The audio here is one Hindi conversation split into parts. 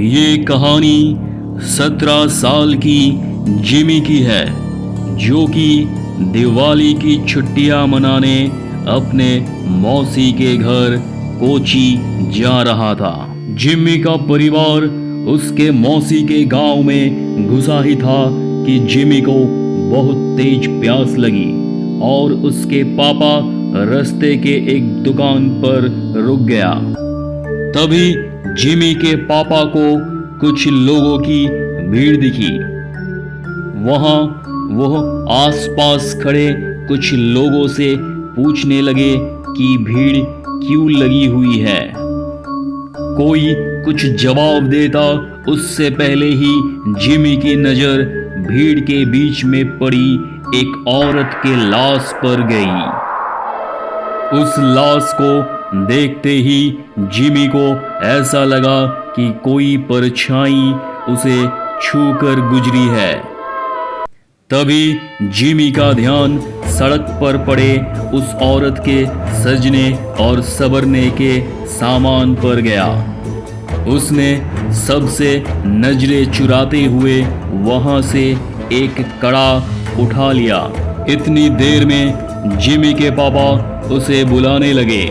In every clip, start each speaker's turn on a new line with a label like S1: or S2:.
S1: ये कहानी 17 साल की जिमी की है, जो कि दिवाली की छुट्टियां मनाने अपने मौसी के घर कोची जा रहा था। जिमी का परिवार उसके मौसी के गांव में घुसा ही था कि जिमी को बहुत तेज प्यास लगी और उसके पापा रास्ते के एक दुकान पर रुक गया। तभी जिमी के पापा को कुछ लोगों की भीड़ दिखी। वहां वो आसपास खड़े कुछ लोगों से पूछने लगे कि भीड़ क्यों लगी हुई है। कोई कुछ जवाब देता उससे पहले ही जिमी की नजर भीड़ के बीच में पड़ी एक औरत के लाश पर गई। उस लाश को देखते ही जिमी को ऐसा लगा कि कोई परछाई उसे छूकर गुजरी है। तभी जिमी का ध्यान सड़क पर पड़े उस औरत के सजने और संवरने के सामान पर गया। उसने सबसे नजरें चुराते हुए वहां से एक कड़ा उठा लिया। इतनी देर में जिमी के पापा उसे बुलाने लगे।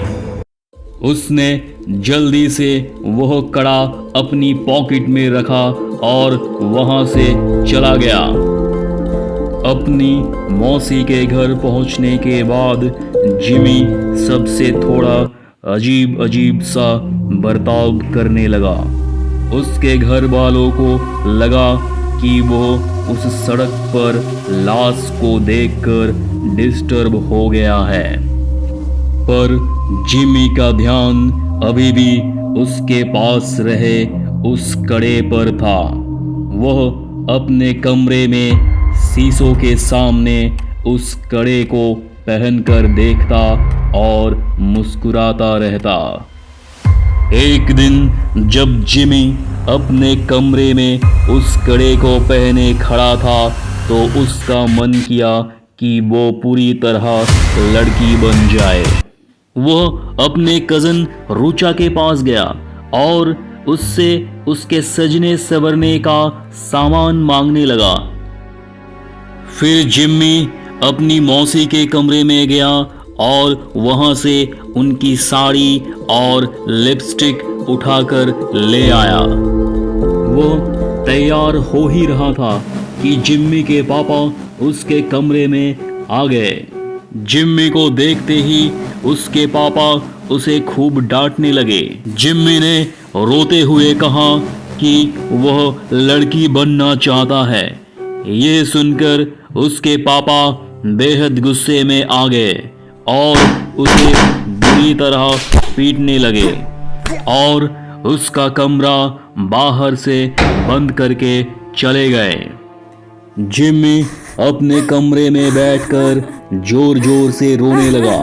S1: उसने जल्दी से वह कड़ा अपनी पॉकेट में रखा और वहां से चला गया। अपनी मौसी के घर पहुंचने के बाद जिमी सबसे थोड़ा अजीब अजीब सा बर्ताव करने लगा। उसके घर वालों को लगा कि वो उस सड़क पर लाश को देखकर डिस्टर्ब हो गया है, पर जिमी का ध्यान अभी भी उसके पास रहे उस कड़े पर था। वह अपने कमरे में शीशों के सामने उस कड़े को पहनकर देखता और मुस्कुराता रहता। एक दिन जब जिमी अपने कमरे में उस कड़े को पहने खड़ा था तो उसका मन किया कि वो पूरी तरह लड़की बन जाए। वह अपने कज़न रुचा के पास गया और उससे उसके सजने संवरने का सामान मांगने लगा। फिर जिम्मी अपनी मौसी के कमरे में गया और वहां से उनकी साड़ी और लिपस्टिक उठाकर ले आया। वो तैयार हो ही रहा था कि जिम्मी के पापा उसके कमरे में आ गए। जिम्मी को देखते ही उसके पापा उसे खूब डांटने लगे। जिम्मी ने रोते हुए कहा कि वह लड़की बनना चाहता है। ये सुनकर उसके पापा बेहद गुस्से में आ गए और उसे बुरी तरह पीटने लगे और उसका कमरा बाहर से बंद करके चले गए। जिम्मी अपने कमरे में बैठकर जोर जोर से रोने लगा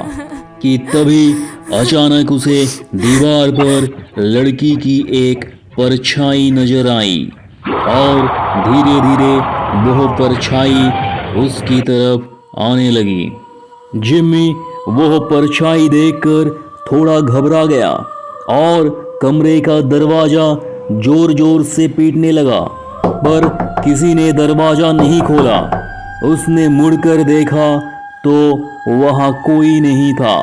S1: कि तभी अचानक उसे दीवार पर लड़की की एक परछाई नजर आई और धीरे धीरे वह परछाई उसकी तरफ आने लगी। जिम्मी वह परछाई देखकर थोड़ा घबरा गया और कमरे का दरवाजा जोर जोर से पीटने लगा, पर किसी ने दरवाजा नहीं खोला। उसने मुड़कर देखा तो वहां कोई नहीं था।